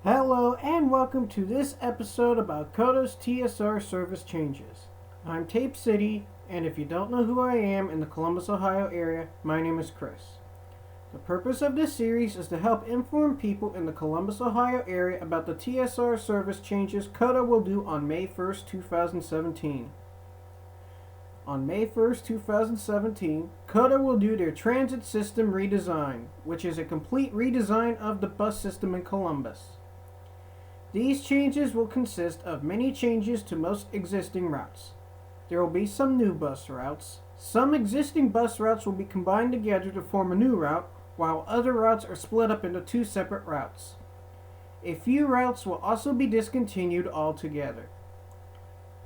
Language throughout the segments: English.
Hello and welcome to this episode about COTA's TSR service changes. I'm Tape City, and if you don't know who I am in the Columbus, Ohio area, my name is Chris. The purpose of this series is to help inform people in the Columbus, Ohio area about the TSR service changes COTA will do on May 1st, 2017. On May 1st, 2017, COTA will do their transit system redesign, which is a complete redesign of the bus system in Columbus. These changes will consist of many changes to most existing routes. There will be some new bus routes. Some existing bus routes will be combined together to form a new route, while other routes are split up into two separate routes. A few routes will also be discontinued altogether.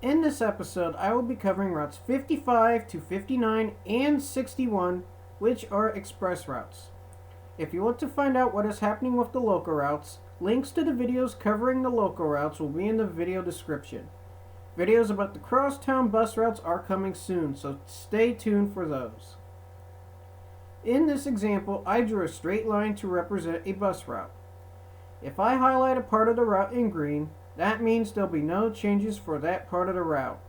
In this episode, I will be covering routes 55 to 59 and 61, which are express routes. If you want to find out what is happening with the local routes, links to the videos covering the local routes will be in the video description. Videos about the crosstown bus routes are coming soon, so stay tuned for those. In this example, I drew a straight line to represent a bus route. If I highlight a part of the route in green, that means there'll be no changes for that part of the route.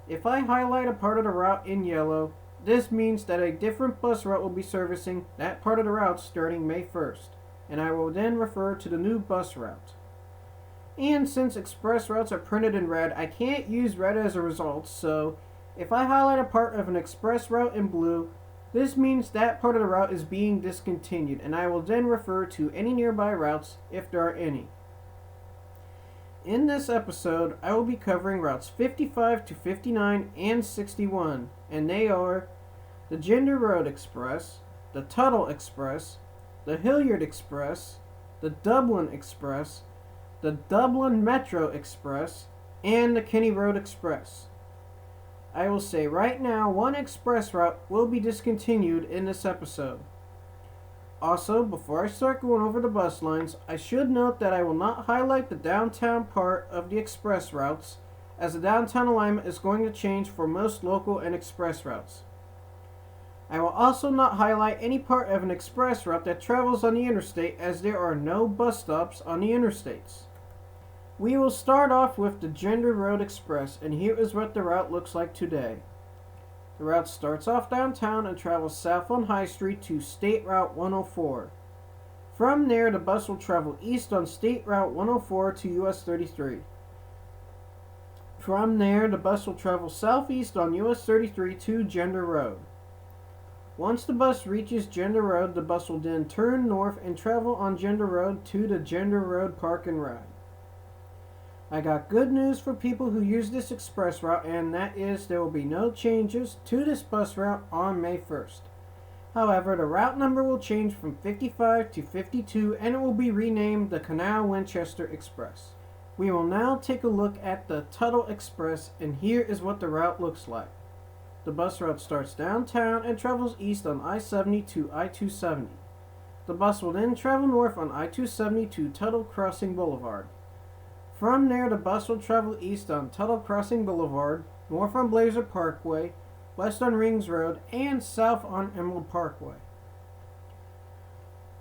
If I highlight a part of the route in yellow, this means that a different bus route will be servicing that part of the route starting May 1st, and I will then refer to the new bus route. And since express routes are printed in red, I can't use red as a result, so if I highlight a part of an express route in blue, this means that part of the route is being discontinued, and I will then refer to any nearby routes if there are any. In this episode, I will be covering routes 55 to 59 and 61, and they are the Gender Road Express, the Tuttle Express, the Hilliard Express, the Dublin Express, the Dublin Metro Express, and the Kenny Road Express. I will say right now, one express route will be discontinued in this episode. Also, before I start going over the bus lines, I should note that I will not highlight the downtown part of the express routes, as the downtown alignment is going to change for most local and express routes. I will also not highlight any part of an express route that travels on the interstate, as there are no bus stops on the interstates. We will start off with the Gender Road Express, and here is what the route looks like today. The route starts off downtown and travels south on High Street to State Route 104. From there, the bus will travel east on State Route 104 to US 33. From there, the bus will travel southeast on US 33 to Gender Road. Once the bus reaches Gender Road, the bus will then turn north and travel on Gender Road to the Gender Road Park and Ride. I got good news for people who use this express route, and that is there will be no changes to this bus route on May 1st. However, the route number will change from 55 to 52, and it will be renamed the Canal Winchester Express. We will now take a look at the Tuttle Express, and here is what the route looks like. The bus route starts downtown and travels east on I-70 to I-270. The bus will then travel north on I-270 to Tuttle Crossing Boulevard. From there, the bus will travel east on Tuttle Crossing Boulevard, north on Blazer Parkway, west on Rings Road, and south on Emerald Parkway.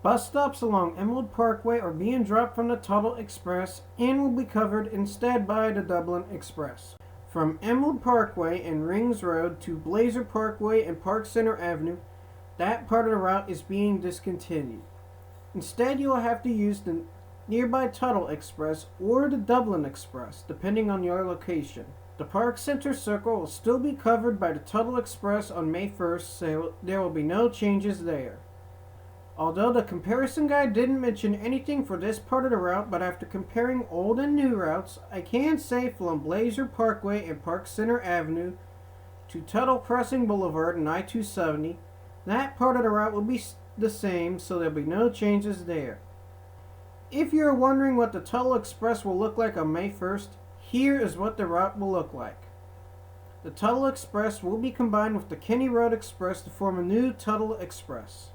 Bus stops along Emerald Parkway are being dropped from the Tuttle Express and will be covered instead by the Dublin Express. From Emerald Parkway and Rings Road to Blazer Parkway and Park Center Avenue, that part of the route is being discontinued. Instead, you will have to use the nearby Tuttle Express or the Dublin Express, depending on your location. The Park Center Circle will still be covered by the Tuttle Express on May 1st, so there will be no changes there. Although the comparison guide didn't mention anything for this part of the route, but after comparing old and new routes, I can say from Blazer Parkway and Park Center Avenue to Tuttle Crossing Boulevard and I-270, that part of the route will be the same, so there will be no changes there. If you're wondering what the Tuttle Express will look like on May 1st, here is what the route will look like. The Tuttle Express will be combined with the Kenny Road Express to form a new Tuttle Express.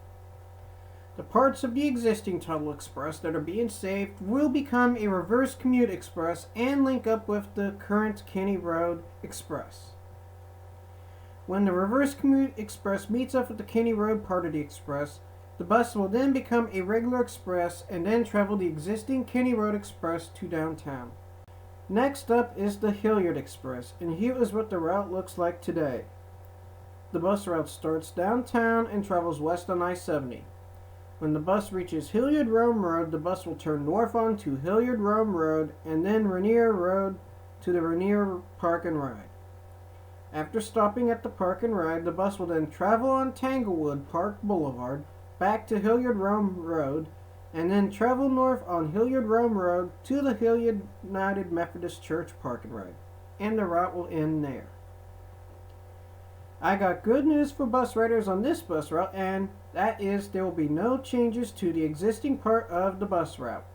The parts of the existing Tuttle Express that are being saved will become a reverse commute express and link up with the current Kenny Road Express. When the reverse commute express meets up with the Kenny Road part of the express, The bus will then become a regular express and then travel the existing Kinney Road Express to downtown. Next up is the Hilliard Express, and here is what the route looks like today. The bus route starts downtown and travels west on I-70. When the bus reaches Hilliard Rome Road, the bus will turn north onto Hilliard Rome Road and then Rainier Road to the Rainier Park and Ride. After stopping at the Park and Ride, the bus will then travel on Tanglewood Park Boulevard back to Hilliard Rome Road and then travel north on Hilliard Rome Road to the Hilliard United Methodist Church Park and Ride, and the route will end there. I got good news for bus riders on this bus route, and that is there will be no changes to the existing part of the bus route.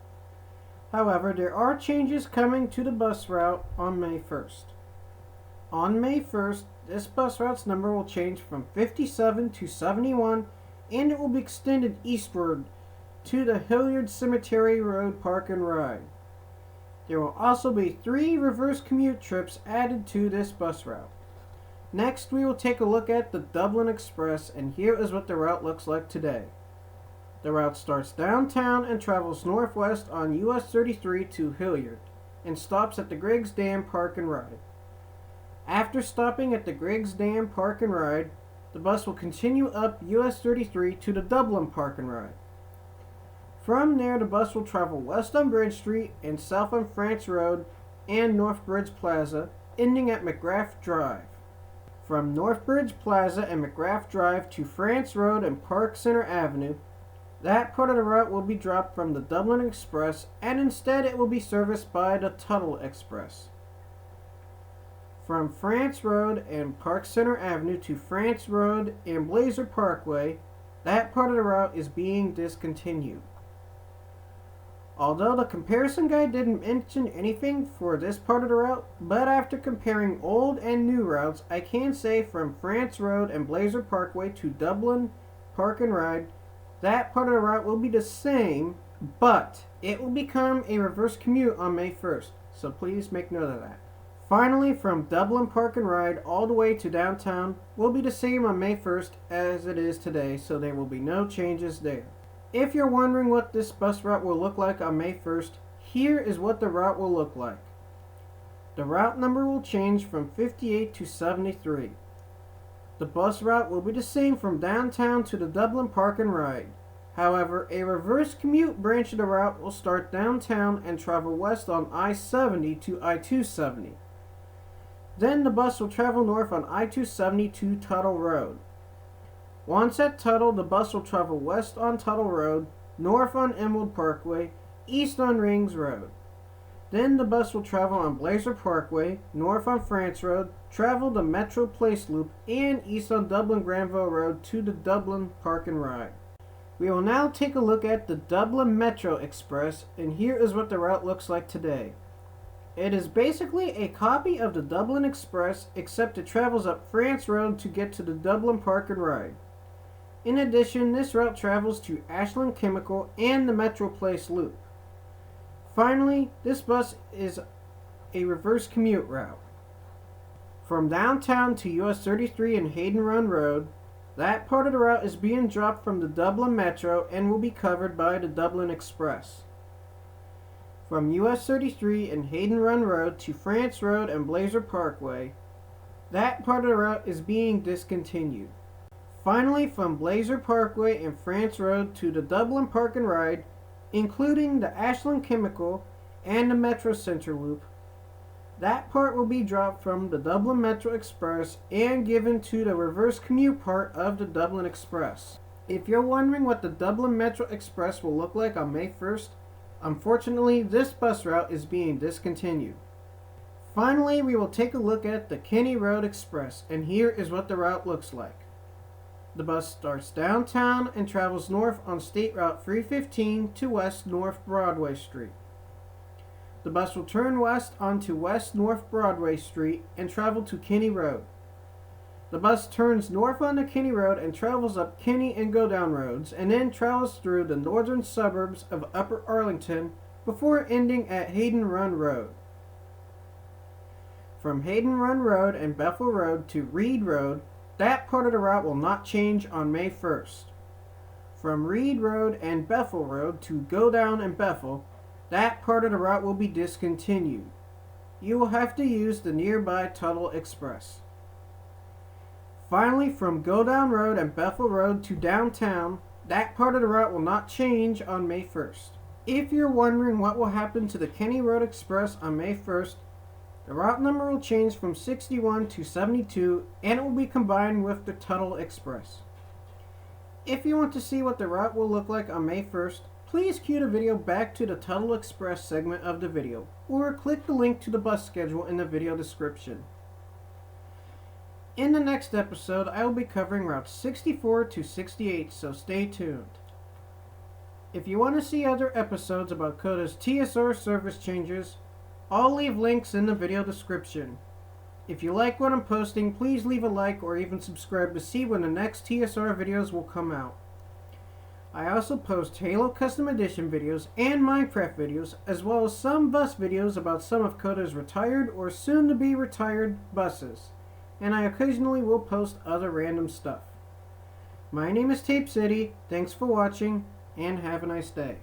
However, there are changes coming to the bus route on May 1st. On May 1st, this bus route's number will change from 57 to 71, and it will be extended eastward to the Hilliard Cemetery Road Park and Ride. There will also be 3 reverse commute trips added to this bus route. Next, we will take a look at the Dublin Express, and here is what the route looks like today. The route starts downtown and travels northwest on US 33 to Hilliard, and stops at the Griggs Dam Park and Ride. After stopping at the Griggs Dam Park and Ride, the bus will continue up US 33 to the Dublin Park and Ride. From there, the bus will travel west on Bridge Street and south on France Road and North Bridge Plaza, ending at McGrath Drive. From North Bridge Plaza and McGrath Drive to France Road and Park Center Avenue, that part of the route will be dropped from the Dublin Express, and instead it will be serviced by the Tuttle Express. From France Road and Park Center Avenue to France Road and Blazer Parkway, that part of the route is being discontinued. Although the comparison guide didn't mention anything for this part of the route, but after comparing old and new routes, I can say from France Road and Blazer Parkway to Dublin Park and Ride, that part of the route will be the same, but it will become a reverse commute on May 1st, so please make note of that. Finally, from Dublin Park and Ride all the way to downtown will be the same on May 1st as it is today, so there will be no changes there. If you're wondering what this bus route will look like on May 1st, here is what the route will look like. The route number will change from 58 to 73. The bus route will be the same from downtown to the Dublin Park and Ride. However, a reverse commute branch of the route will start downtown and travel west on I-70 to I-270. Then the bus will travel north on I-270 to Tuttle Road. Once at Tuttle, the bus will travel west on Tuttle Road, north on Emerald Parkway, east on Rings Road. Then the bus will travel on Blazer Parkway, north on France Road, travel the Metro Place Loop, and east on Dublin Granville Road to the Dublin Park and Ride. We will now take a look at the Dublin Metro Express, and here is what the route looks like today. It is basically a copy of the Dublin Express, except it travels up France Road to get to the Dublin Park and Ride. In addition, this route travels to Ashland Chemical and the Metro Place Loop. Finally, this bus is a reverse commute route. From downtown to US 33 and Hayden Run Road, that part of the route is being dropped from the Dublin Metro and will be covered by the Dublin Express. From US 33 and Hayden Run Road to France Road and Blazer Parkway, that part of the route is being discontinued. Finally, from Blazer Parkway and France Road to the Dublin Park and Ride, including the Ashland Chemical and the Metro Center Loop, that part will be dropped from the Dublin Metro Express and given to the reverse commute part of the Dublin Express. If you're wondering what the Dublin Metro Express will look like on May 1st, unfortunately this bus route is being discontinued. Finally, we will take a look at the Kinney Road Express, and here is what the route looks like. The bus starts downtown and travels north on State Route 315 to West North Broadway Street. The bus will turn west onto West North Broadway Street and travel to Kinney Road. The bus turns north onto Kinney Road and travels up Kinney and Go Down roads, and then travels through the northern suburbs of Upper Arlington before ending at Hayden Run Road. From Hayden Run Road and Bethel Road to Reed Road, that part of the route will not change on May 1st. from Reed Road and Bethel Road to Go Down and Bethel, that part of the route will be discontinued. You will have to use the nearby Tuttle Express. Finally, from Go Down Road and Bethel Road to downtown, that part of the route will not change on May 1st. If you're wondering what will happen to the Kenny Road Express on May 1st, the route number will change from 61 to 72 and it will be combined with the Tuttle Express. If you want to see what the route will look like on May 1st, please cue the video back to the Tuttle Express segment of the video, or click the link to the bus schedule in the video description. In the next episode, I will be covering routes 64 to 68, so stay tuned. If you want to see other episodes about COTA's TSR service changes, I'll leave links in the video description. If you like what I'm posting, please leave a like or even subscribe to see when the next TSR videos will come out. I also post Halo Custom Edition videos and Minecraft videos, as well as some bus videos about some of COTA's retired or soon-to-be retired buses. And I occasionally will post other random stuff. My name is Tape City, thanks for watching, and have a nice day.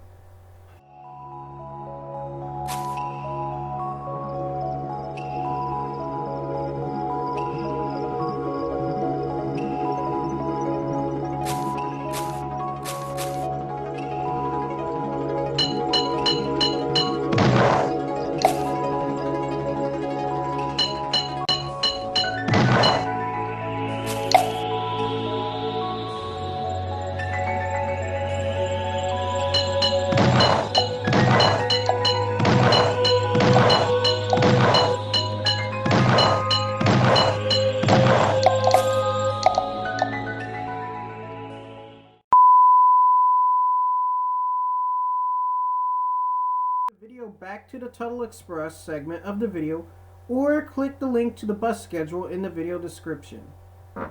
Video back to the Tuttle Express segment of the video, or click the link to the bus schedule in the video description. I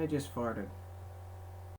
just farted.